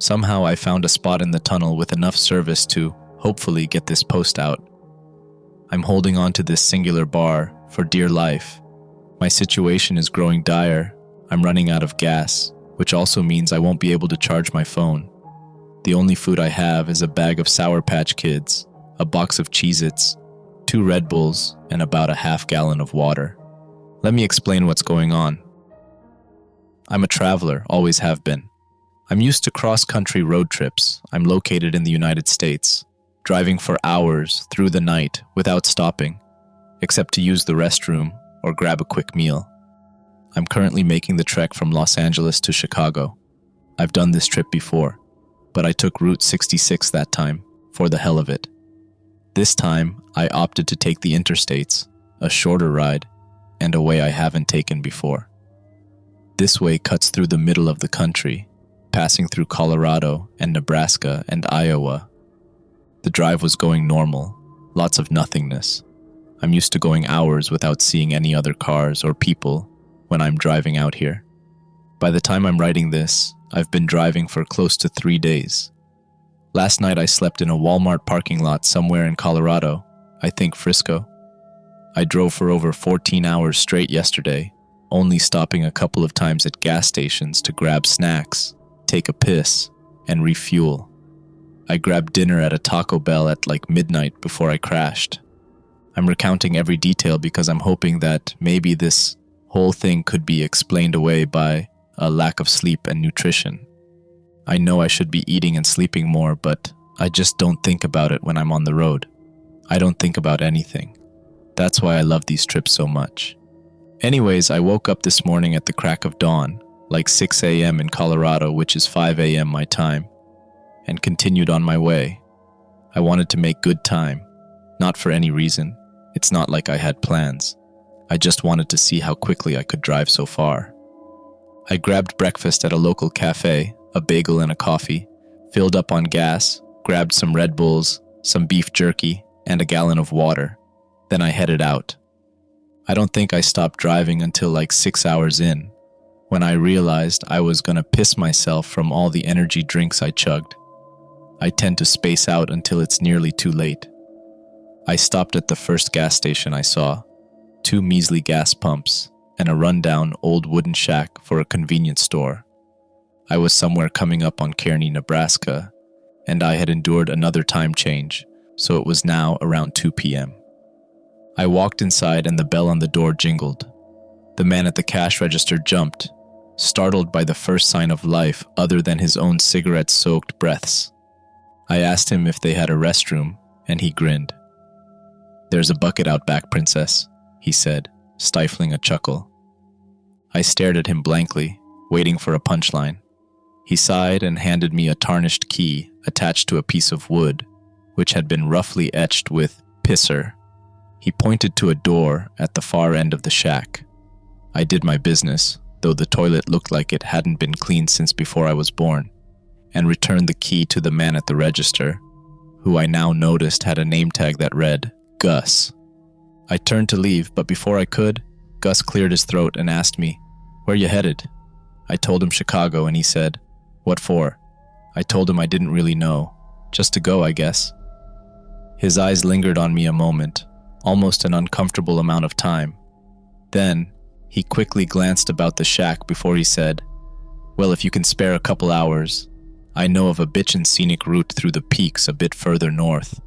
Somehow I found a spot in the tunnel with enough service to, hopefully, get this post out. I'm holding on to this singular bar for dear life. My situation is growing dire. I'm running out of gas, which also means I won't be able to charge my phone. The only food I have is a bag of Sour Patch Kids, a box of Cheez-Its, 2 Red Bulls, and about a half-gallon of water. Let me explain what's going on. I'm a traveler, always have been. I'm used to cross-country road trips. I'm located in the United States, driving for hours through the night without stopping, except to use the restroom or grab a quick meal. I'm currently making the trek from Los Angeles to Chicago. I've done this trip before, but I took Route 66 that time, for the hell of it. This time, I opted to take the interstates, a shorter ride, and a way I haven't taken before. This way cuts through the middle of the country, passing through Colorado and Nebraska and Iowa. The drive was going normal, lots of nothingness. I'm used to going hours without seeing any other cars or people when I'm driving out here. By the time I'm writing this, I've been driving for close to 3 days. Last night I slept in a Walmart parking lot somewhere in Colorado, I think Frisco. I drove for over 14 hours straight yesterday, only stopping a couple of times at gas stations to grab snacks, take a piss, and refuel. I grabbed dinner at a Taco Bell at like midnight before I crashed. I'm recounting every detail because I'm hoping that maybe this whole thing could be explained away by a lack of sleep and nutrition. I know I should be eating and sleeping more, but I just don't think about it when I'm on the road. I don't think about anything. That's why I love these trips so much. Anyways, I woke up this morning at the crack of dawn, like 6 a.m. in Colorado, which is 5 a.m. my time, and continued on my way. I wanted to make good time, not for any reason. It's not like I had plans. I just wanted to see how quickly I could drive so far. I grabbed breakfast at a local cafe, a bagel and a coffee, filled up on gas, grabbed some Red Bulls, some beef jerky, and a gallon of water. Then I headed out. I don't think I stopped driving until like 6 hours in, when I realized I was gonna piss myself from all the energy drinks I chugged. I tend to space out until it's nearly too late. I stopped at the first gas station I saw, 2 measly gas pumps, and a rundown old wooden shack for a convenience store. I was somewhere coming up on Kearney, Nebraska, and I had endured another time change, so it was now around 2 p.m. I walked inside and the bell on the door jingled. The man at the cash register jumped, startled by the first sign of life other than his own cigarette-soaked breaths. I asked him if they had a restroom, and he grinned. "There's a bucket out back, princess," he said, stifling a chuckle. I stared at him blankly, waiting for a punchline. He sighed and handed me a tarnished key attached to a piece of wood, which had been roughly etched with "pisser." He pointed to a door at the far end of the shack. I did my business, though the toilet looked like it hadn't been cleaned since before I was born, and returned the key to the man at the register, who I now noticed had a name tag that read, Gus. I turned to leave, but before I could, Gus cleared his throat and asked me, "Where you headed?" I told him Chicago, and he said, "What for?" I told him I didn't really know. Just to go, I guess. His eyes lingered on me a moment, almost an uncomfortable amount of time. Then, he quickly glanced about the shack before he said, "Well, if you can spare a couple hours, I know of a bitchin' scenic route through the peaks a bit further north."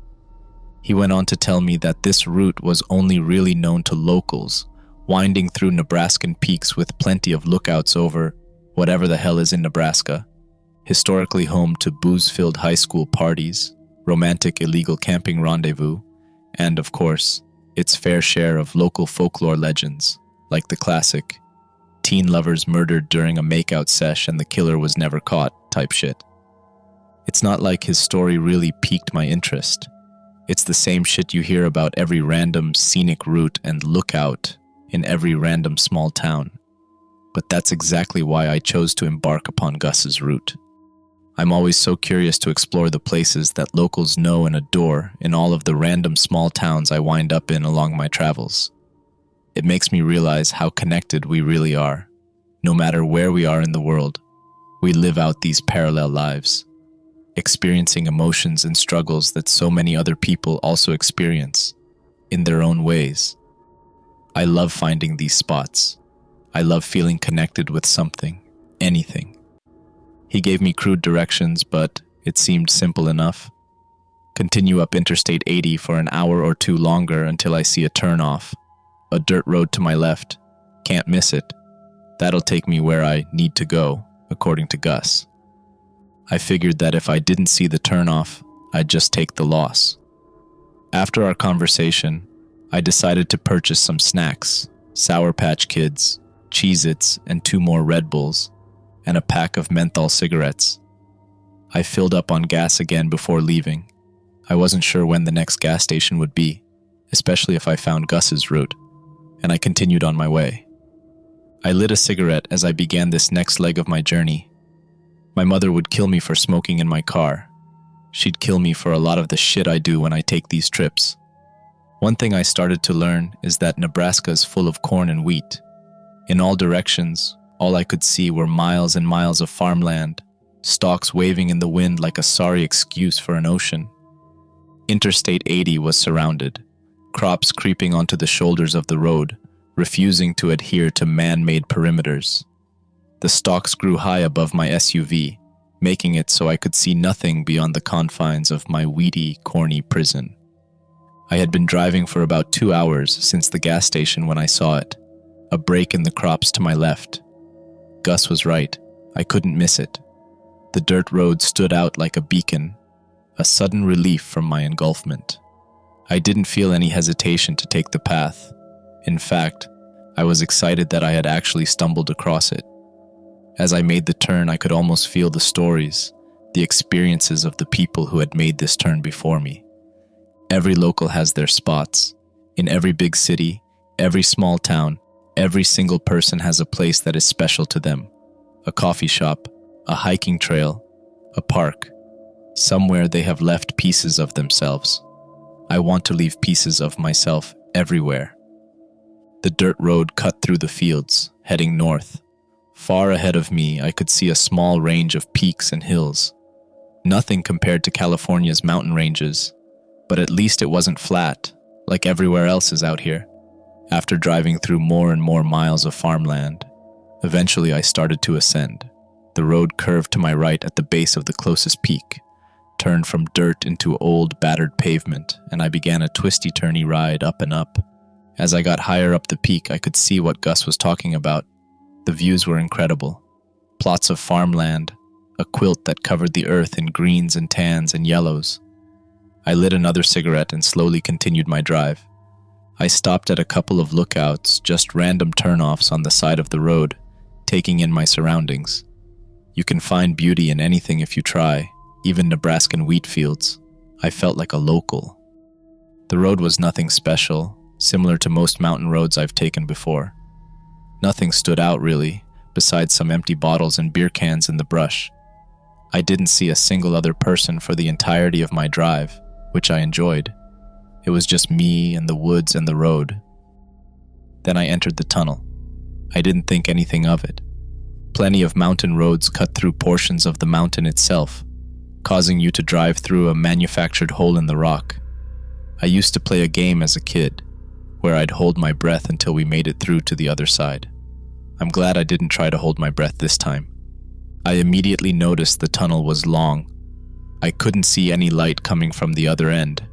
He went on to tell me that this route was only really known to locals, winding through Nebraskan peaks with plenty of lookouts over whatever the hell is in Nebraska, historically home to booze-filled high school parties, romantic illegal camping rendezvous, and, of course, its fair share of local folklore legends, like the classic, teen lovers murdered during a makeout sesh and the killer was never caught type shit. It's not like his story really piqued my interest. It's the same shit you hear about every random scenic route and lookout in every random small town. But that's exactly why I chose to embark upon Gus's route. I'm always so curious to explore the places that locals know and adore in all of the random small towns I wind up in along my travels. It makes me realize how connected we really are, no matter where we are in the world. We live out these parallel lives, experiencing emotions and struggles that so many other people also experience, in their own ways. I love finding these spots. I love feeling connected with something, anything. He gave me crude directions, but it seemed simple enough. Continue up Interstate 80 for an hour or two longer until I see a turnoff. A dirt road to my left. Can't miss it. That'll take me where I need to go, according to Gus. I figured that if I didn't see the turnoff, I'd just take the loss. After our conversation, I decided to purchase some snacks, Sour Patch Kids, Cheez-Its, and 2 more Red Bulls, and a pack of menthol cigarettes. I filled up on gas again before leaving. I wasn't sure when the next gas station would be, especially if I found Gus's route, and I continued on my way. I lit a cigarette as I began this next leg of my journey. My mother would kill me for smoking in my car. She'd kill me for a lot of the shit I do when I take these trips. One thing I started to learn is that Nebraska is full of corn and wheat. In all directions, all I could see were miles and miles of farmland, stalks waving in the wind like a sorry excuse for an ocean. Interstate 80 was surrounded, crops creeping onto the shoulders of the road, refusing to adhere to man-made perimeters. The stalks grew high above my SUV, making it so I could see nothing beyond the confines of my weedy, corny prison. I had been driving for about 2 hours since the gas station when I saw it, a break in the crops to my left. Gus was right, I couldn't miss it. The dirt road stood out like a beacon, a sudden relief from my engulfment. I didn't feel any hesitation to take the path. In fact, I was excited that I had actually stumbled across it. As I made the turn, I could almost feel the stories, the experiences of the people who had made this turn before me. Every local has their spots. In every big city, every small town, every single person has a place that is special to them. A coffee shop, a hiking trail, a park. Somewhere they have left pieces of themselves. I want to leave pieces of myself everywhere. The dirt road cut through the fields, heading north. Far ahead of me, I could see a small range of peaks and hills. Nothing compared to California's mountain ranges, but at least it wasn't flat, like everywhere else is out here. After driving through more and more miles of farmland, eventually I started to ascend. The road curved to my right at the base of the closest peak, turned from dirt into old, battered pavement, and I began a twisty-turny ride up and up. As I got higher up the peak, I could see what Gus was talking about. The views were incredible. Plots of farmland, a quilt that covered the earth in greens and tans and yellows. I lit another cigarette and slowly continued my drive. I stopped at a couple of lookouts, just random turnoffs on the side of the road, taking in my surroundings. You can find beauty in anything if you try, even Nebraskan wheat fields. I felt like a local. The road was nothing special, similar to most mountain roads I've taken before. Nothing stood out really, besides some empty bottles and beer cans in the brush. I didn't see a single other person for the entirety of my drive, which I enjoyed. It was just me and the woods and the road. Then I entered the tunnel. I didn't think anything of it. Plenty of mountain roads cut through portions of the mountain itself, causing you to drive through a manufactured hole in the rock. I used to play a game as a kid, where I'd hold my breath until we made it through to the other side. I'm glad I didn't try to hold my breath this time. I immediately noticed the tunnel was long. I couldn't see any light coming from the other end.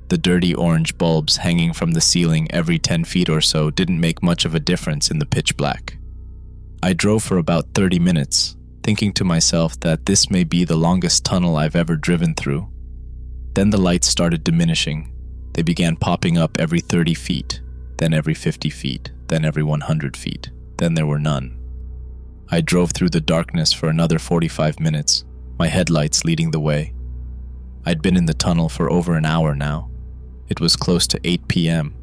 The dirty orange bulbs hanging from the ceiling every 10 feet or so didn't make much of a difference in the pitch black. I drove for about 30 minutes, thinking to myself that this may be the longest tunnel I've ever driven through. Then the lights started diminishing. They began popping up every 30 feet, then every 50 feet, then every 100 feet. Then there were none. I drove through the darkness for another 45 minutes, my headlights leading the way. I'd been in the tunnel for over an hour now. It was close to 8 p.m.,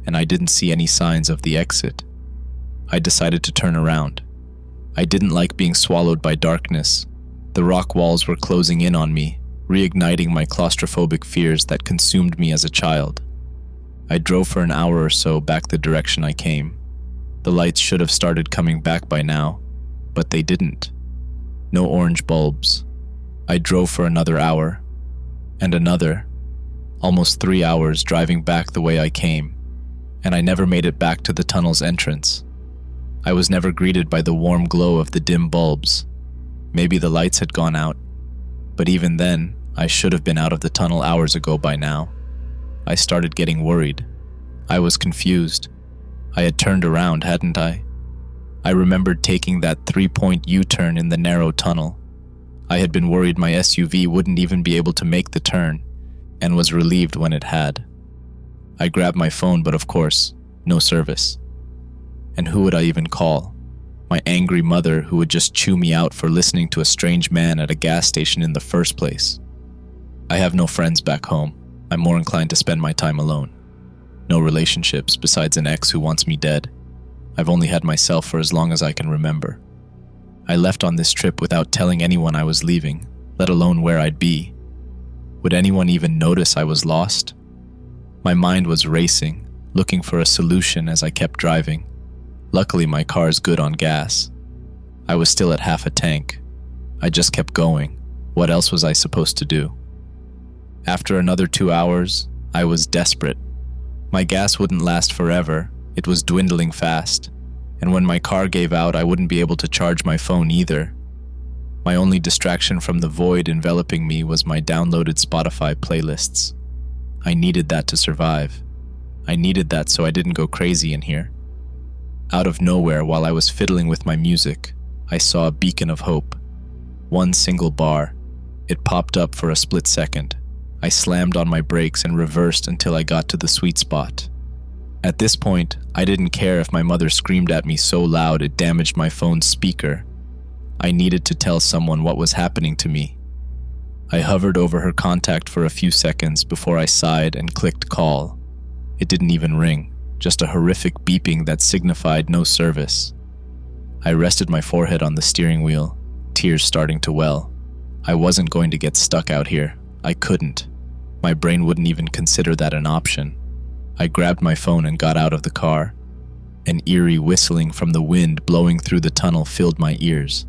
and I didn't see any signs of the exit. I decided to turn around. I didn't like being swallowed by darkness. The rock walls were closing in on me, reigniting my claustrophobic fears that consumed me as a child. I drove for an hour or so back the direction I came. The lights should have started coming back by now, but they didn't. No orange bulbs. I drove for another hour. And another. Almost 3 hours driving back the way I came. And I never made it back to the tunnel's entrance. I was never greeted by the warm glow of the dim bulbs. Maybe the lights had gone out. But even then, I should have been out of the tunnel hours ago by now. I started getting worried. I was confused. I had turned around, hadn't I? I remembered taking that 3-point U-turn in the narrow tunnel. I had been worried my SUV wouldn't even be able to make the turn, and was relieved when it had. I grabbed my phone, but of course, no service. And who would I even call? My angry mother, who would just chew me out for listening to a strange man at a gas station in the first place. I have no friends back home. I'm more inclined to spend my time alone. No relationships besides an ex who wants me dead. I've only had myself for as long as I can remember. I left on this trip without telling anyone I was leaving, let alone where I'd be. Would anyone even notice I was lost? My mind was racing, looking for a solution as I kept driving. Luckily, my car's good on gas. I was still at half a tank. I just kept going. What else was I supposed to do? After another 2 hours, I was desperate. My gas wouldn't last forever. It was dwindling fast. And when my car gave out, I wouldn't be able to charge my phone either. My only distraction from the void enveloping me was my downloaded Spotify playlists. I needed that to survive. I needed that so I didn't go crazy in here. Out of nowhere, while I was fiddling with my music, I saw a beacon of hope. One single bar. It popped up for a split second. I slammed on my brakes and reversed until I got to the sweet spot. At this point, I didn't care if my mother screamed at me so loud it damaged my phone's speaker. I needed to tell someone what was happening to me. I hovered over her contact for a few seconds before I sighed and clicked call. It didn't even ring, just a horrific beeping that signified no service. I rested my forehead on the steering wheel, tears starting to well. I wasn't going to get stuck out here. I couldn't. My brain wouldn't even consider that an option. I grabbed my phone and got out of the car. An eerie whistling from the wind blowing through the tunnel filled my ears.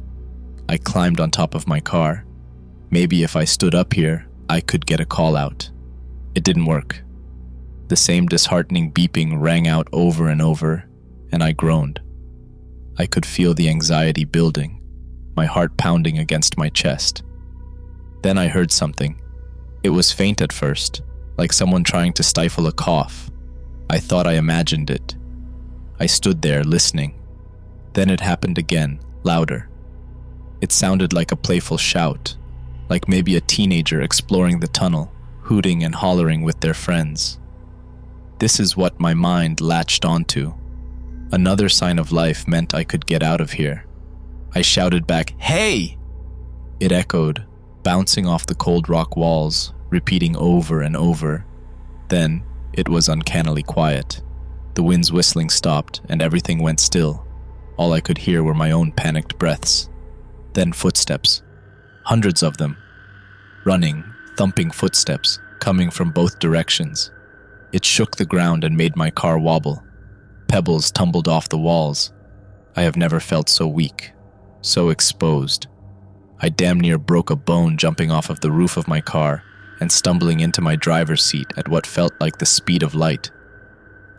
I climbed on top of my car. Maybe if I stood up here, I could get a call out. It didn't work. The same disheartening beeping rang out over and over, and I groaned. I could feel the anxiety building, my heart pounding against my chest. Then I heard something. It was faint at first, like someone trying to stifle a cough. I thought I imagined it. I stood there listening. Then it happened again, louder. It sounded like a playful shout, like maybe a teenager exploring the tunnel, hooting and hollering with their friends. This is what my mind latched onto. Another sign of life meant I could get out of here. I shouted back, "Hey!" It echoed, bouncing off the cold rock walls, repeating over and over. Then, it was uncannily quiet. The wind's whistling stopped, and everything went still. All I could hear were my own panicked breaths. Then footsteps. Hundreds of them. Running, thumping footsteps, coming from both directions. It shook the ground and made my car wobble. Pebbles tumbled off the walls. I have never felt so weak, so exposed. I damn near broke a bone jumping off of the roof of my car and stumbling into my driver's seat at what felt like the speed of light.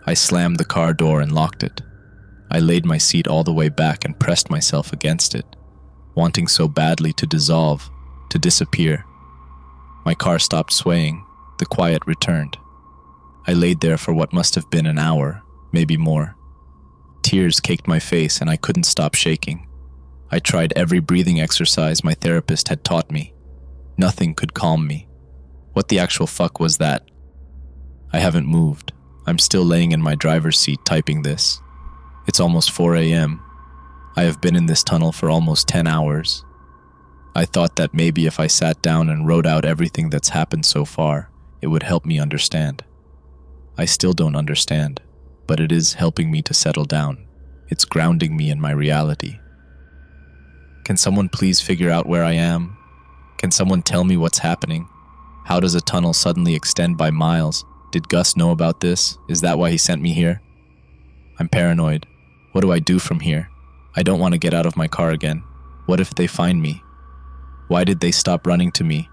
I slammed the car door and locked it. I laid my seat all the way back and pressed myself against it, wanting so badly to dissolve, to disappear. My car stopped swaying. The quiet returned. I laid there for what must have been an hour, maybe more. Tears caked my face and I couldn't stop shaking. I tried every breathing exercise my therapist had taught me. Nothing could calm me. What the actual fuck was that? I haven't moved. I'm still laying in my driver's seat typing this. It's almost 4 a.m. I have been in this tunnel for almost 10 hours. I thought that maybe if I sat down and wrote out everything that's happened so far, it would help me understand. I still don't understand, but it is helping me to settle down. It's grounding me in my reality. Can someone please figure out where I am? Can someone tell me what's happening? How does a tunnel suddenly extend by miles? Did Gus know about this? Is that why he sent me here? I'm paranoid. What do I do from here? I don't want to get out of my car again. What if they find me? Why did they stop running to me?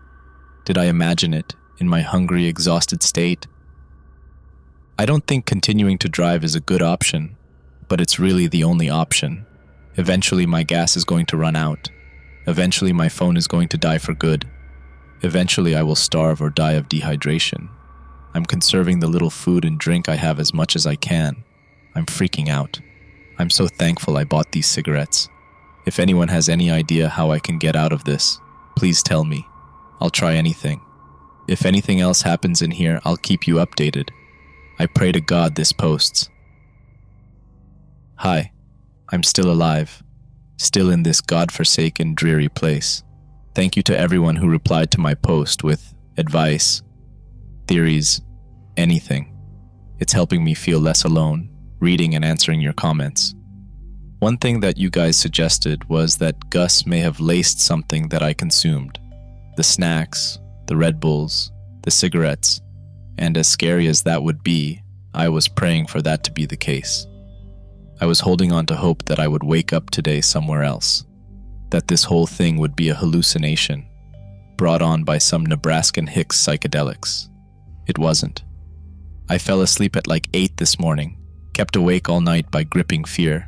Did I imagine it in my hungry, exhausted state? I don't think continuing to drive is a good option, but it's really the only option. Eventually my gas is going to run out. Eventually my phone is going to die for good. Eventually I will starve or die of dehydration. I'm conserving the little food and drink I have as much as I can. I'm freaking out. I'm so thankful I bought these cigarettes. If anyone has any idea how I can get out of this, please tell me. I'll try anything. If anything else happens in here, I'll keep you updated. I pray to God this posts. Hi, I'm still alive, still in this godforsaken, dreary place. Thank you to everyone who replied to my post with advice, theories, anything. It's helping me feel less alone, reading and answering your comments. One thing that you guys suggested was that Gus may have laced something that I consumed. The snacks, the Red Bulls, the cigarettes, and as scary as that would be, I was praying for that to be the case. I was holding on to hope that I would wake up today somewhere else, that this whole thing would be a hallucination, brought on by some Nebraskan Hicks psychedelics. It wasn't. I fell asleep at like 8 this morning, kept awake all night by gripping fear.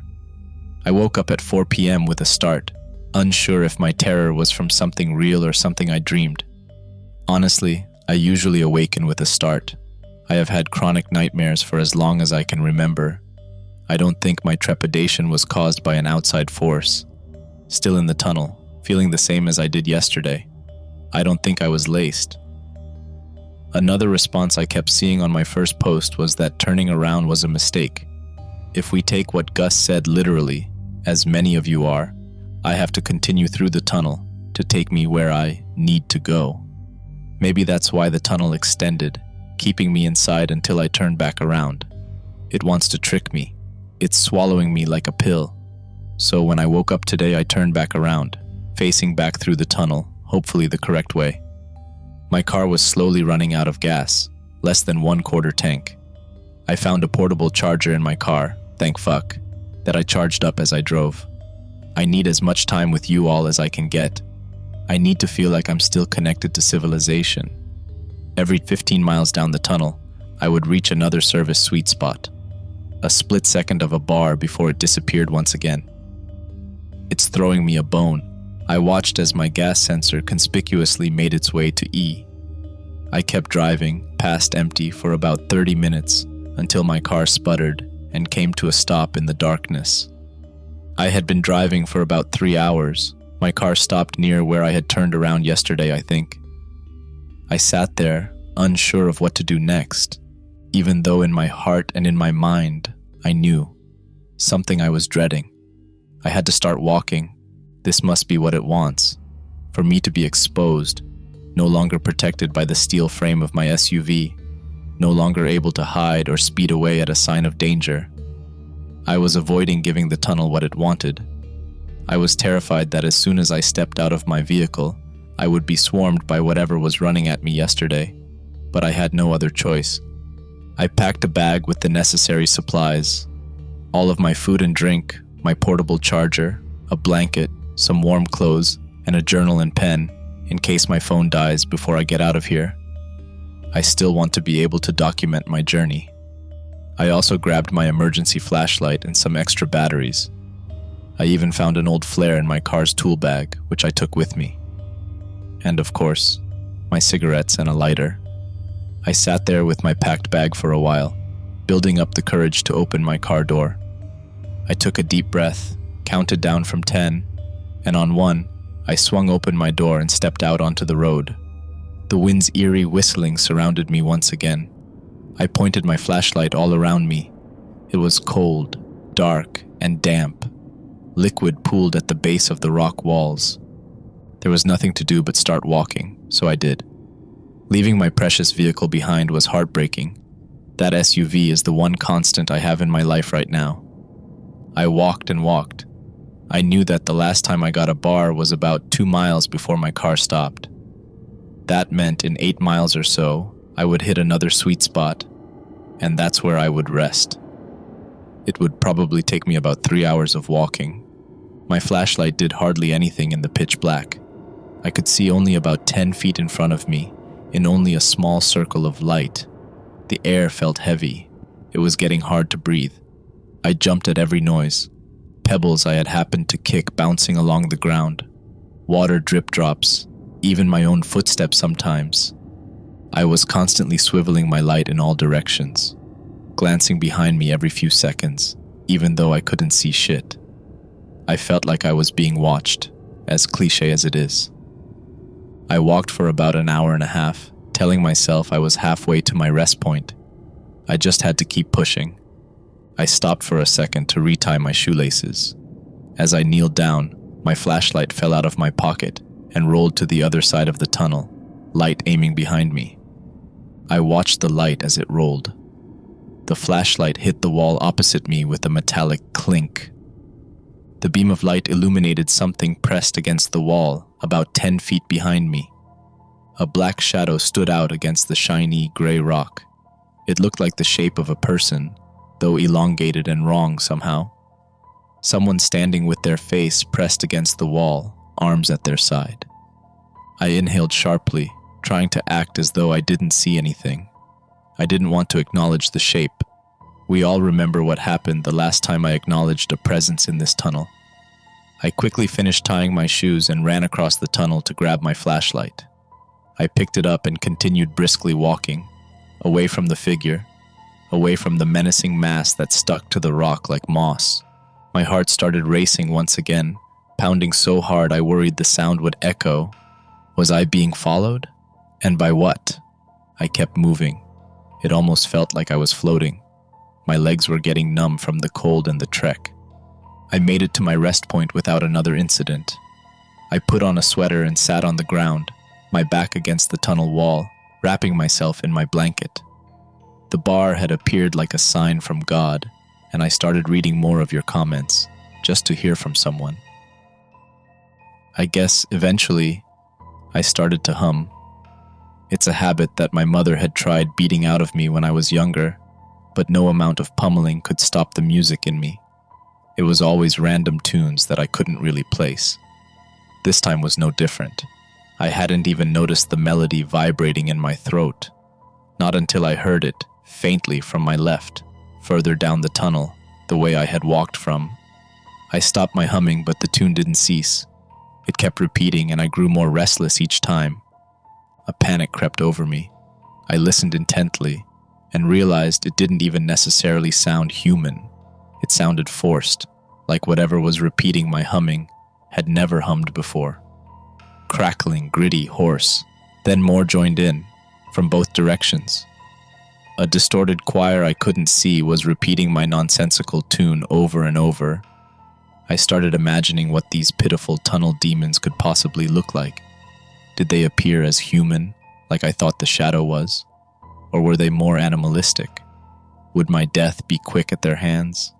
I woke up at 4 p.m. with a start, unsure if my terror was from something real or something I dreamed. Honestly, I usually awaken with a start. I have had chronic nightmares for as long as I can remember. I don't think my trepidation was caused by an outside force. Still in the tunnel, feeling the same as I did yesterday. I don't think I was laced. Another response I kept seeing on my first post was that turning around was a mistake. If we take what Gus said literally, as many of you are, I have to continue through the tunnel to take me where I need to go. Maybe that's why the tunnel extended, keeping me inside until I turn back around. It wants to trick me. It's swallowing me like a pill. So when I woke up today, I turned back around, facing back through the tunnel, hopefully the correct way. My car was slowly running out of gas, less than 1/4 tank. I found a portable charger in my car, thank fuck, that I charged up as I drove. I need as much time with you all as I can get. I need to feel like I'm still connected to civilization. Every 15 miles down the tunnel, I would reach another service sweet spot. A split second of a bar before it disappeared once again. It's throwing me a bone. I watched as my gas sensor conspicuously made its way to E. I kept driving, past empty, for about 30 minutes until my car sputtered and came to a stop in the darkness. I had been driving for about 3 hours. My car stopped near where I had turned around yesterday, I think. I sat there, unsure of what to do next, even though in my heart and in my mind, I knew. Something I was dreading. I had to start walking. This must be what it wants. For me to be exposed, no longer protected by the steel frame of my SUV, no longer able to hide or speed away at a sign of danger. I was avoiding giving the tunnel what it wanted. I was terrified that as soon as I stepped out of my vehicle, I would be swarmed by whatever was running at me yesterday, but I had no other choice. I packed a bag with the necessary supplies, all of my food and drink, my portable charger, a blanket, some warm clothes, and a journal and pen in case my phone dies before I get out of here. I still want to be able to document my journey. I also grabbed my emergency flashlight and some extra batteries. I even found an old flare in my car's tool bag, which I took with me. And of course, my cigarettes and a lighter. I sat there with my packed bag for a while, building up the courage to open my car door. I took a deep breath, counted down from 10, and on 1, I swung open my door and stepped out onto the road. The wind's eerie whistling surrounded me once again. I pointed my flashlight all around me. It was cold, dark, and damp. Liquid pooled at the base of the rock walls. There was nothing to do but start walking, so I did. Leaving my precious vehicle behind was heartbreaking. That SUV is the one constant I have in my life right now. I walked and walked. I knew that the last time I got a bar was about 2 miles before my car stopped. That meant in 8 miles or so, I would hit another sweet spot, and that's where I would rest. It would probably take me about 3 hours of walking. My flashlight did hardly anything in the pitch black. I could see only about 10 feet in front of me, in only a small circle of light. The air felt heavy. It was getting hard to breathe. I jumped at every noise. Pebbles I had happened to kick bouncing along the ground. Water drip drops, even my own footsteps sometimes. I was constantly swiveling my light in all directions, glancing behind me every few seconds, even though I couldn't see shit. I felt like I was being watched, as cliché as it is. I walked for about an hour and a half, telling myself I was halfway to my rest point. I just had to keep pushing. I stopped for a second to retie my shoelaces. As I kneeled down, my flashlight fell out of my pocket and rolled to the other side of the tunnel, light aiming behind me. I watched the light as it rolled. The flashlight hit the wall opposite me with a metallic clink. The beam of light illuminated something pressed against the wall about 10 feet behind me. A black shadow stood out against the shiny gray rock. It looked like the shape of a person, though elongated and wrong somehow. Someone standing with their face pressed against the wall, arms at their side. I inhaled sharply, trying to act as though I didn't see anything. I didn't want to acknowledge the shape. We all remember what happened the last time I acknowledged a presence in this tunnel. I quickly finished tying my shoes and ran across the tunnel to grab my flashlight. I picked it up and continued briskly walking, away from the figure, away from the menacing mass that stuck to the rock like moss. My heart started racing once again, pounding so hard I worried the sound would echo. Was I being followed? And by what? I kept moving. It almost felt like I was floating. My legs were getting numb from the cold and the trek. I made it to my rest point without another incident. I put on a sweater and sat on the ground, my back against the tunnel wall, wrapping myself in my blanket. The bar had appeared like a sign from God, and I started reading more of your comments, just to hear from someone. I guess, eventually, I started to hum. It's a habit that my mother had tried beating out of me when I was younger, but no amount of pummeling could stop the music in me. It was always random tunes that I couldn't really place. This time was no different. I hadn't even noticed the melody vibrating in my throat, not until I heard it, faintly from my left, further down the tunnel, the way I had walked from. I stopped my humming, but the tune didn't cease. It kept repeating, and I grew more restless each time. A panic crept over me. I listened intently, and realized it didn't even necessarily sound human. It sounded forced, like whatever was repeating my humming had never hummed before. Crackling, gritty, hoarse. Then more joined in, from both directions. A distorted choir I couldn't see was repeating my nonsensical tune over and over. I started imagining what these pitiful tunnel demons could possibly look like. Did they appear as human, like I thought the shadow was? Or were they more animalistic? Would my death be quick at their hands?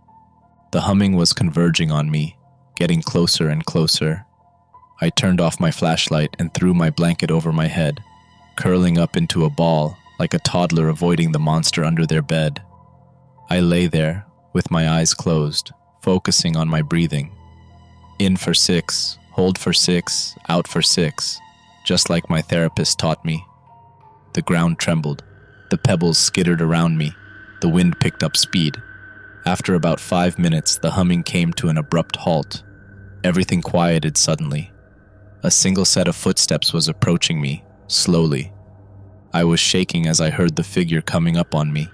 The humming was converging on me, getting closer and closer. I turned off my flashlight and threw my blanket over my head, curling up into a ball like a toddler avoiding the monster under their bed. I lay there, with my eyes closed, focusing on my breathing. In for 6, hold for 6, out for 6, just like my therapist taught me. The ground trembled. The pebbles skittered around me. The wind picked up speed. After about 5 minutes, the humming came to an abrupt halt. Everything quieted suddenly. A single set of footsteps was approaching me, slowly. I was shaking as I heard the figure coming up on me.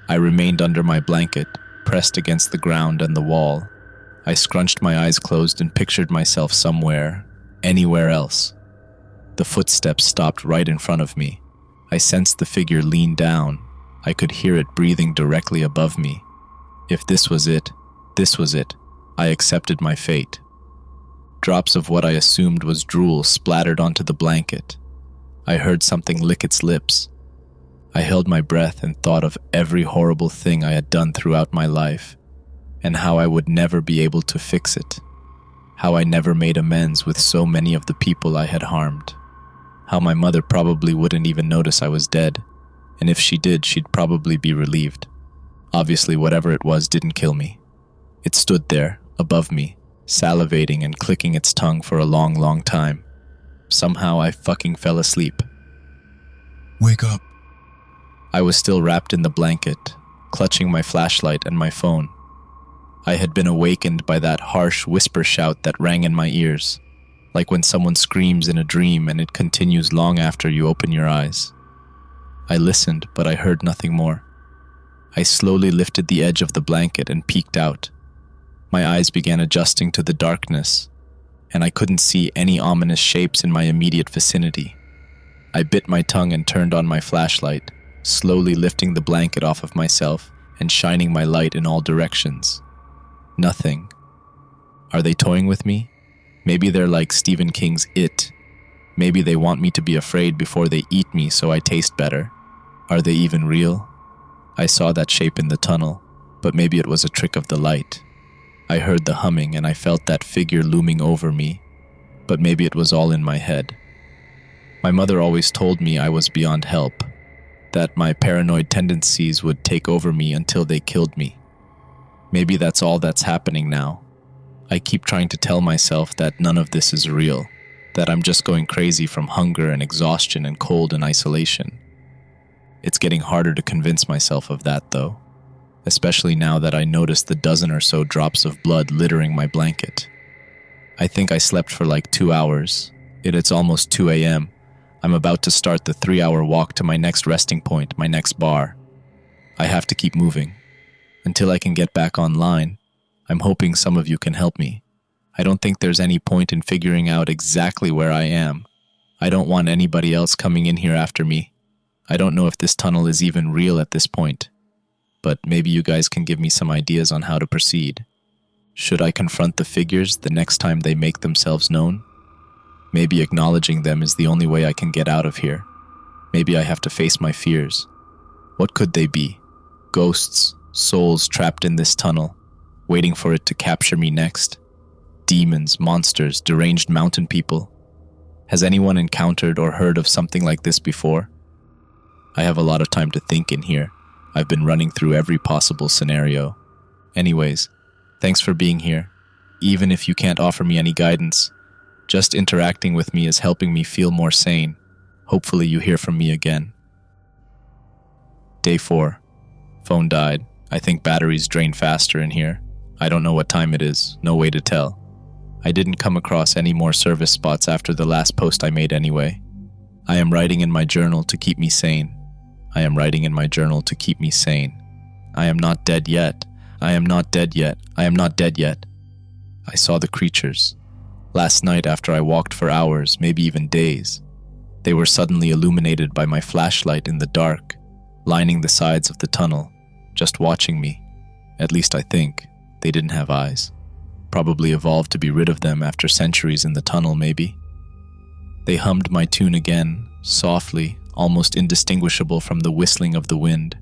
I remained under my blanket, pressed against the ground and the wall. I scrunched my eyes closed and pictured myself somewhere, anywhere else. The footsteps stopped right in front of me. I sensed the figure lean down. I could hear it breathing directly above me. If this was it, this was it. I accepted my fate. Drops of what I assumed was drool splattered onto the blanket. I heard something lick its lips. I held my breath and thought of every horrible thing I had done throughout my life, and how I would never be able to fix it. How I never made amends with so many of the people I had harmed. How my mother probably wouldn't even notice I was dead, and if she did, she'd probably be relieved. Obviously, whatever it was didn't kill me. It stood there, above me, salivating and clicking its tongue for a long, long time. Somehow I fucking fell asleep. Wake up. I was still wrapped in the blanket, clutching my flashlight and my phone. I had been awakened by that harsh whisper shout that rang in my ears, like when someone screams in a dream and it continues long after you open your eyes. I listened, but I heard nothing more. I slowly lifted the edge of the blanket and peeked out. My eyes began adjusting to the darkness, and I couldn't see any ominous shapes in my immediate vicinity. I bit my tongue and turned on my flashlight, slowly lifting the blanket off of myself and shining my light in all directions. Nothing. Are they toying with me? Maybe they're like Stephen King's It. Maybe they want me to be afraid before they eat me so I taste better. Are they even real? I saw that shape in the tunnel, but maybe it was a trick of the light. I heard the humming and I felt that figure looming over me, but maybe it was all in my head. My mother always told me I was beyond help, that my paranoid tendencies would take over me until they killed me. Maybe that's all that's happening now. I keep trying to tell myself that none of this is real, that I'm just going crazy from hunger and exhaustion and cold and isolation. It's getting harder to convince myself of that, though, especially now that I notice the dozen or so drops of blood littering my blanket. I think I slept for like 2 hours. It's almost 2 a.m. I'm about to start the 3-hour walk to my next resting point, my next bar. I have to keep moving. Until I can get back online, I'm hoping some of you can help me. I don't think there's any point in figuring out exactly where I am. I don't want anybody else coming in here after me. I don't know if this tunnel is even real at this point, but maybe you guys can give me some ideas on how to proceed. Should I confront the figures the next time they make themselves known? Maybe acknowledging them is the only way I can get out of here. Maybe I have to face my fears. What could they be? Ghosts, souls trapped in this tunnel, waiting for it to capture me next. Demons, monsters, deranged mountain people. Has anyone encountered or heard of something like this before? I have a lot of time to think in here. I've been running through every possible scenario. Anyways, thanks for being here. Even if you can't offer me any guidance, just interacting with me is helping me feel more sane. Hopefully you hear from me again. Day 4. Phone died. I think batteries drain faster in here. I don't know what time it is. No way to tell. I didn't come across any more service spots after the last post I made anyway. I am writing in my journal to keep me sane. I am writing in my journal to keep me sane. I am not dead yet. I am not dead yet. I am not dead yet. I saw the creatures. Last night after I walked for hours, maybe even days. They were suddenly illuminated by my flashlight in the dark, lining the sides of the tunnel, just watching me. At least I think. They didn't have eyes. Probably evolved to be rid of them after centuries in the tunnel, maybe. They hummed my tune again, softly, almost indistinguishable from the whistling of the wind.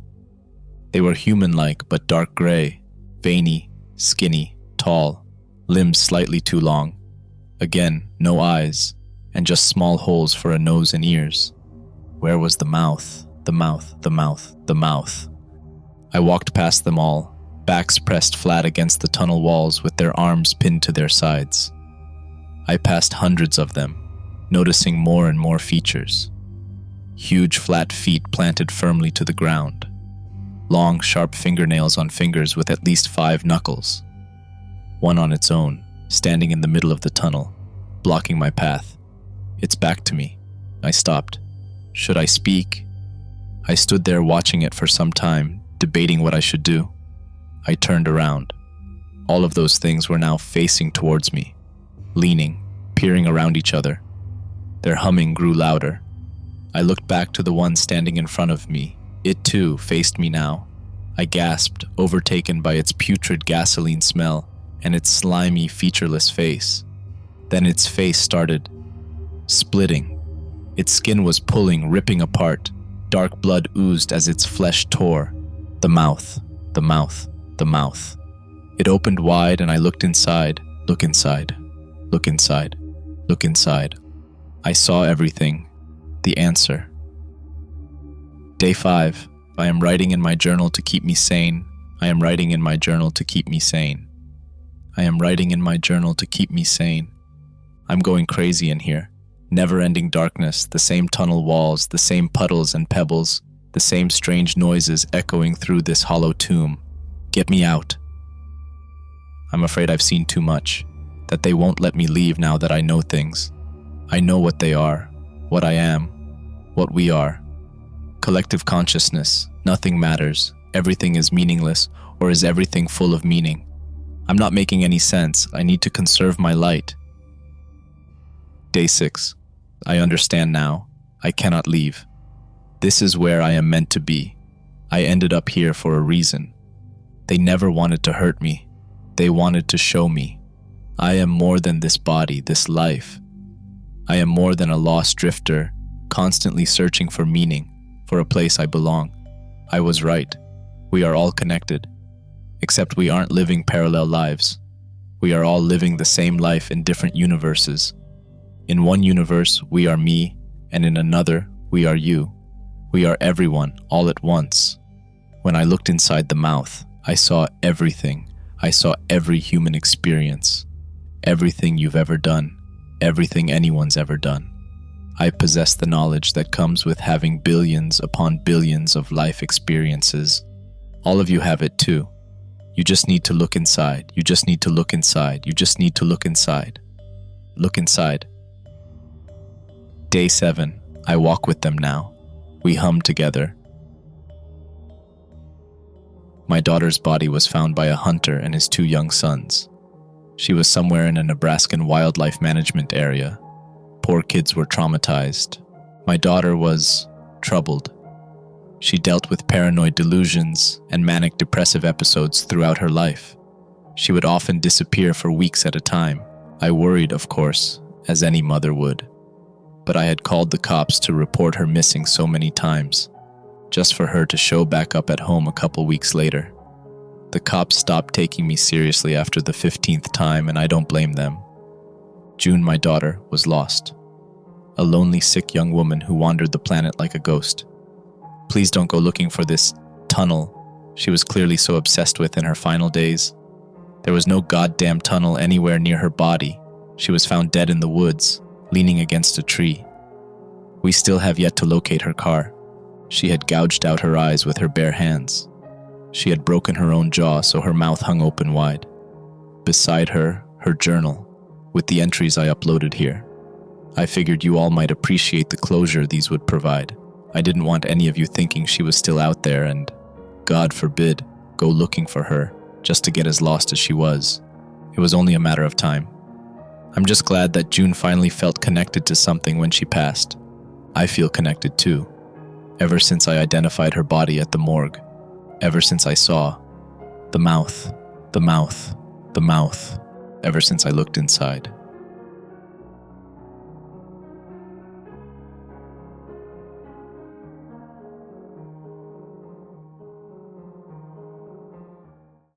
They were human-like but dark gray, veiny, skinny, tall, limbs slightly too long. Again, no eyes, and just small holes for a nose and ears. Where was the mouth? The mouth, the mouth, the mouth. I walked past them all, backs pressed flat against the tunnel walls with their arms pinned to their sides. I passed hundreds of them, noticing more and more features. Huge flat feet planted firmly to the ground. Long, sharp fingernails on fingers with at least 5 knuckles. One on its own, standing in the middle of the tunnel, blocking my path. It's back to me. I stopped. Should I speak? I stood there watching it for some time, debating what I should do. I turned around. All of those things were now facing towards me, leaning, peering around each other. Their humming grew louder. I looked back to the one standing in front of me. It too faced me now. I gasped, overtaken by its putrid gasoline smell and its slimy, featureless face. Then its face started splitting. Its skin was pulling, ripping apart. Dark blood oozed as its flesh tore. The mouth, the mouth, the mouth. It opened wide and I looked inside. Look inside. Look inside. Look inside. I saw everything. The answer. Day 5. I am writing in my journal to keep me sane. I am writing in my journal to keep me sane. I am writing in my journal to keep me sane. I'm going crazy in here. Never-ending darkness, the same tunnel walls, the same puddles and pebbles, the same strange noises echoing through this hollow tomb. Get me out. I'm afraid I've seen too much, that they won't let me leave now that I know things. I know what they are, what I am, what we are. Collective consciousness, nothing matters, everything is meaningless, or is everything full of meaning? I'm not making any sense, I need to conserve my light. Day 6. I understand now. I cannot leave. This is where I am meant to be. I ended up here for a reason. They never wanted to hurt me. They wanted to show me. I am more than this body, this life. I am more than a lost drifter, constantly searching for meaning, for a place I belong. I was right. We are all connected. Except we aren't living parallel lives. We are all living the same life in different universes. In one universe, we are me, and in another, we are you. We are everyone, all at once. When I looked inside the mouth, I saw everything. I saw every human experience. Everything you've ever done. Everything anyone's ever done. I possess the knowledge that comes with having billions upon billions of life experiences. All of you have it too. You just need to look inside. You just need to look inside. You just need to look inside. Look inside. Day 7. I walk with them now. We hum together. My daughter's body was found by a hunter and his 2 young sons. She was somewhere in a Nebraskan wildlife management area. Poor kids were traumatized. My daughter was troubled. She dealt with paranoid delusions and manic depressive episodes throughout her life. She would often disappear for weeks at a time. I worried, of course, as any mother would. But I had called the cops to report her missing so many times, just for her to show back up at home a couple weeks later. The cops stopped taking me seriously after the 15th time, and I don't blame them. June, my daughter, was lost. A lonely, sick young woman who wandered the planet like a ghost. Please don't go looking for this tunnel she was clearly so obsessed with in her final days. There was no goddamn tunnel anywhere near her body. She was found dead in the woods, leaning against a tree. We still have yet to locate her car. She had gouged out her eyes with her bare hands. She had broken her own jaw, so her mouth hung open wide. Beside her, her journal, with the entries I uploaded here. I figured you all might appreciate the closure these would provide. I didn't want any of you thinking she was still out there and, God forbid, go looking for her, just to get as lost as she was. It was only a matter of time. I'm just glad that June finally felt connected to something when she passed. I feel connected too. Ever since I identified her body at the morgue. Ever since I saw the mouth. Ever since I looked inside.